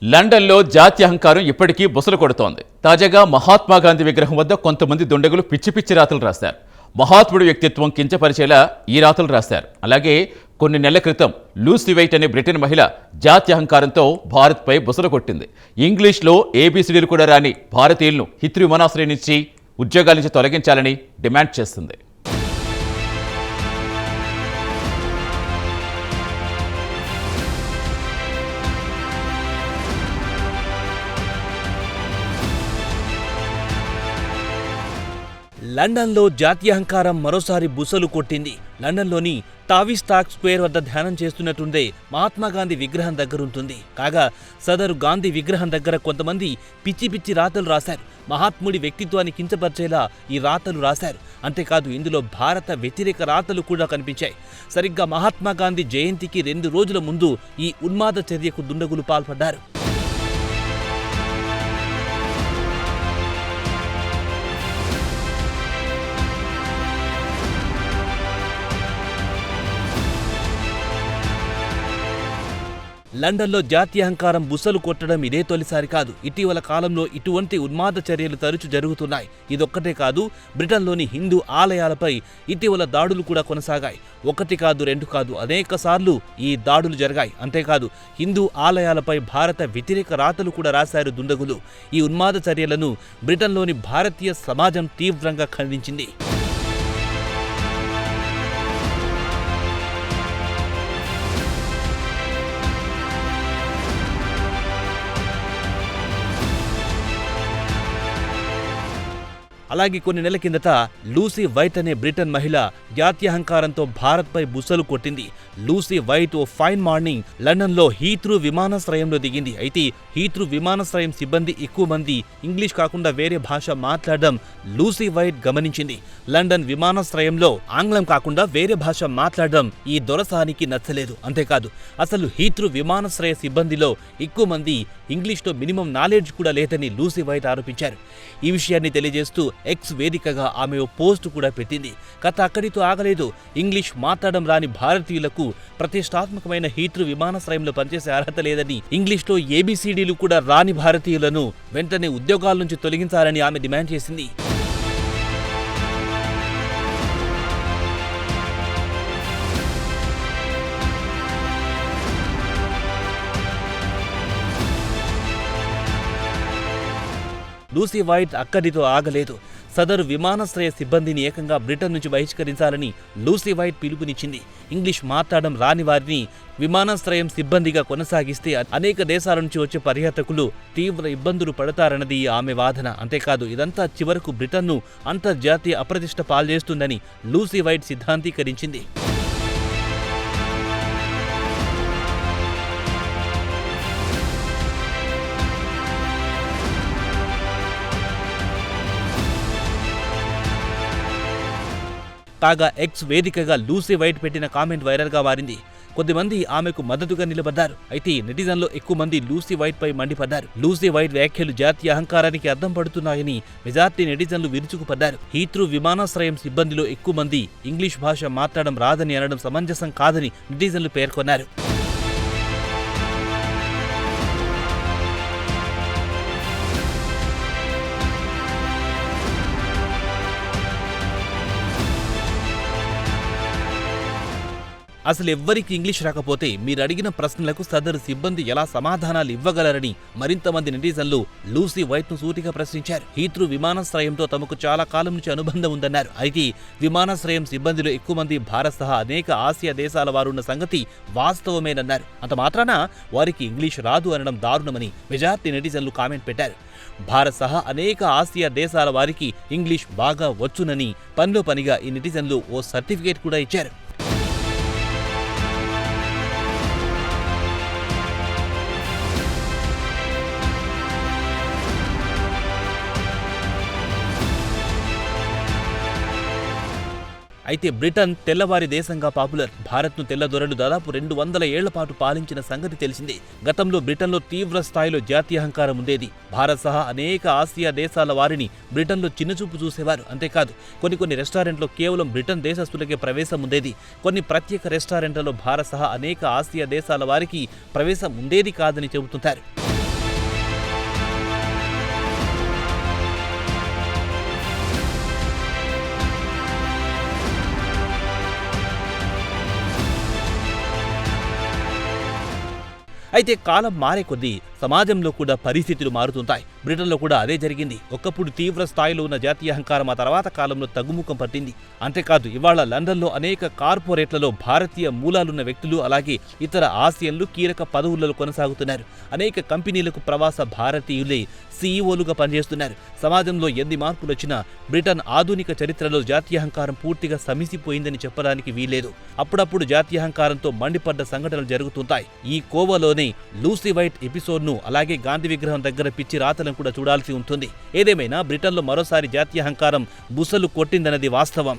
లండన్లో జాతి అహంకారం ఇప్పటికీ బుసలు కొడుతోంది. తాజాగా మహాత్మాగాంధీ విగ్రహం వద్ద కొంతమంది దుండగులు పిచ్చి పిచ్చి రాతలు రాశారు. మహాత్ముడి వ్యక్తిత్వం కించపరిచేలా ఈ రాతలు రాశారు. అలాగే కొన్ని నెలల క్రితం లూసీ వైట్ అనే బ్రిటన్ మహిళ జాతి అహంకారంతో భారత్పై బుసలు కొట్టింది. ఇంగ్లీష్లో ఏబీసీడీలు కూడా రాని భారతీయులను హిత్రూ విమానాశ్రయం నుంచి ఉద్యోగాల నుంచి తొలగించాలని డిమాండ్ చేస్తుంది. లండన్లో జాతీయాహంకారం మరోసారి బుసలు కొట్టింది. లండన్లోని టావిస్టాక్ స్క్వేర్ వద్ద ధ్యానం చేస్తున్నట్టుండే మహాత్మాగాంధీ విగ్రహం దగ్గరుంటుంది. కాగా సదరు గాంధీ విగ్రహం దగ్గర కొంతమంది పిచ్చి పిచ్చి రాతలు రాశారు. మహాత్ముడి వ్యక్తిత్వాన్ని కించపరిచేలా ఈ రాతలు రాశారు. అంతేకాదు ఇందులో భారత వ్యతిరేక రాతలు కూడా కనిపించాయి. సరిగ్గా మహాత్మాగాంధీ జయంతికి 2 రోజుల ముందు ఈ ఉన్మాద చర్యకు దుండగులు పాల్పడ్డారు. లండన్లో జాతీయాహంకారం బుసలు కొట్టడం ఇదే తొలిసారి కాదు. ఇటీవల కాలంలో ఇటువంటి ఉన్మాద చర్యలు తరచూ జరుగుతున్నాయి. ఇదొక్కటే కాదు, బ్రిటన్లోని హిందూ ఆలయాలపై ఇటీవల దాడులు కూడా కొనసాగాయి. 1 కాదు 2 కాదు, అనేక సార్లు ఈ దాడులు జరిగాయి. అంతేకాదు హిందూ ఆలయాలపై భారత వ్యతిరేక రాతలు కూడా రాశారు దుండగులు. ఈ ఉన్మాద చర్యలను బ్రిటన్లోని భారతీయ సమాజం తీవ్రంగా ఖండించింది. అలాగే కొన్ని నెలల కిందట లూసీ వైట్ అనే బ్రిటన్ మహిళ జాతీయాహంకారంతో భారత్పై బుసలు కొట్టింది. లూసీ వైట్ ఓ ఫైన్ మార్నింగ్ లండన్లో హీత్రూ విమానాశ్రయంలో దిగింది. అయితే హీత్రూ విమానాశ్రయం సిబ్బంది ఎక్కువ మంది ఇంగ్లీష్ కాకుండా వేరే భాష మాట్లాడడం లూసీ వైట్ గమనించింది. లండన్ విమానాశ్రయంలో ఆంగ్లం కాకుండా వేరే భాష మాట్లాడడం ఈ దొరసానికి నచ్చలేదు. అంతేకాదు అసలు హీత్రూ విమానాశ్రయ సిబ్బందిలో ఎక్కువ మంది ఇంగ్లీష్లో మినిమం నాలెడ్జ్ కూడా లేదని లూసీ వైట్ ఆరోపించారు. ఈ విషయాన్ని తెలియజేస్తూ ఎక్స్ వేదికగా ఆమె ఓ పోస్టు కూడా పెట్టింది. కథ అక్కడితో ఆగలేదు. ఇంగ్లీష్ మాట్లాడడం రాని భారతీయులకు ప్రతిష్టాత్మకమైన హీత్రూ విమానాశ్రయంలో పనిచేసే అర్హత లేదని, ఇంగ్లీష్లో ఏబీసీడీలు కూడా రాని భారతీయులను వెంటనే ఉద్యోగాల నుంచి తొలగించాలని ఆమె డిమాండ్ చేసింది. లూసీ వైట్ అక్కడితో ఆగలేదు. సదరు విమానాశ్రయ సిబ్బందిని ఏకంగా బ్రిటన్ నుంచి బహిష్కరించాలని లూసీ వైట్ పిలుపునిచ్చింది. ఇంగ్లీష్ మాట్లాడడం రాని వారిని విమానాశ్రయం సిబ్బందిగా కొనసాగిస్తే అనేక దేశాల నుంచి వచ్చే పర్యాటకులు తీవ్ర ఇబ్బందులు పడతారన్నది ఆమె వాదన. అంతేకాదు ఇదంతా చివరకు బ్రిటన్ను అంతర్జాతీయ అప్రతిష్ట పాల్చేస్తుందని లూసీ వైట్ సిద్ధాంతీకరించింది. కాగా ఎక్స్ వేదికగా లూసీ వైట్ పెట్టిన కామెంట్ వైరల్గా మారింది. కొద్దిమంది ఆమెకు మద్దతుగా నిలబడ్డారు. అయితే నెటిజన్లో ఎక్కువ మంది లూసీ వైట్ పై మండిపడ్డారు. లూసీ వైట్ వ్యాఖ్యలు జాతీయ అహంకారానికి అద్దం పడుతున్నాయని మెజార్టీ నెటిజన్లు విరుచుకుపడ్డారు. హీత్రూ విమానాశ్రయం సిబ్బందిలో ఎక్కువ మంది ఇంగ్లీష్ భాష మాట్లాడడం రాదని అనడం సమంజసం కాదని నెటిజన్లు పేర్కొన్నారు. అసలు ఎవ్వరికి ఇంగ్లీష్ రాకపోతే మీరు అడిగిన ప్రశ్నలకు సదరు సిబ్బంది ఎలా సమాధానాలు ఇవ్వగలరని మరింతమంది నెటిజన్లు లూసీ వైట్ను సూటిగా ప్రశ్నించారు. హీత్రూ విమానాశ్రయంతో తమకు చాలా కాలం నుంచి అనుబంధం ఉందన్నారు. అయితే విమానాశ్రయం సిబ్బందిలో ఎక్కువ మంది భారత్ సహా అనేక ఆసియా దేశాల వారున్న సంగతి వాస్తవమేనన్నారు. అంత మాత్రాన వారికి ఇంగ్లీష్ రాదు అనడం దారుణమని మెజార్టీ నెటిజన్లు కామెంట్ పెట్టారు. భారత్ సహా అనేక ఆసియా దేశాల వారికి ఇంగ్లీష్ బాగా వచ్చునని పనిలో పనిగా ఈ నెటిజన్లు ఓ సర్టిఫికేట్ కూడా ఇచ్చారు. అయితే బ్రిటన్ తెల్లవారి దేశంగా పాపులర్. భారత్ను తెల్లదొరలు దాదాపు 200 ఏళ్ల పాటు పాలించిన సంగతి తెలిసిందే. గతంలో బ్రిటన్లో తీవ్ర స్థాయిలో జాతీయాహంకారం ఉండేది. భారత్ సహా అనేక ఆసియా దేశాల వారిని బ్రిటన్లో చిన్నచూపు చూసేవారు. అంతేకాదు కొన్ని రెస్టారెంట్లో కేవలం బ్రిటన్ దేశస్తులకే ప్రవేశం ఉండేది. కొన్ని ప్రత్యేక రెస్టారెంట్లలో భారత్ సహా అనేక ఆసియా దేశాల వారికి ప్రవేశం ఉండేది కాదని చెబుతుంటారు. అయితే కాలం మారే కొద్దీ సమాజంలో కూడా పరిస్థితులు మారుతుంటాయి. బ్రిటన్లో కూడా అదే జరిగింది. ఒకప్పుడు తీవ్ర స్థాయిలో ఉన్న జాతీయ అహంకారం ఆ తర్వాత కాలంలో తగ్గుముఖం పట్టింది. అంతేకాదు ఇవాళ లండన్లో అనేక కార్పొరేట్లలో భారతీయ మూలాలున్న వ్యక్తులు అలాగే ఇతర ఆసియన్లు కీలక పదవులలో కొనసాగుతున్నారు. అనేక కంపెనీలకు ప్రవాస భారతీయులే సీఈఓలుగా పనిచేస్తున్నారు. సమాజంలో ఎన్ని మార్పులు వచ్చినా బ్రిటన్ ఆధునిక చరిత్రలో జాతీయాహంకారం పూర్తిగా సమిసిపోయిందని చెప్పడానికి వీలేదు. అప్పుడప్పుడు జాతీయాహంకారంతో మండిపడ్డ సంఘటనలు జరుగుతుంటాయి. ఈ కోవలోనే లూసీ వైట్ ఎపిసోడ్ను అలాగే గాంధీ విగ్రహం దగ్గర పిచ్చి రాతలను కూడా చూడాల్సి ఉంటుంది. ఏదేమైనా బ్రిటన్లో మరోసారి జాతీయాహంకారం బుసలు కొట్టిందన్నది వాస్తవం.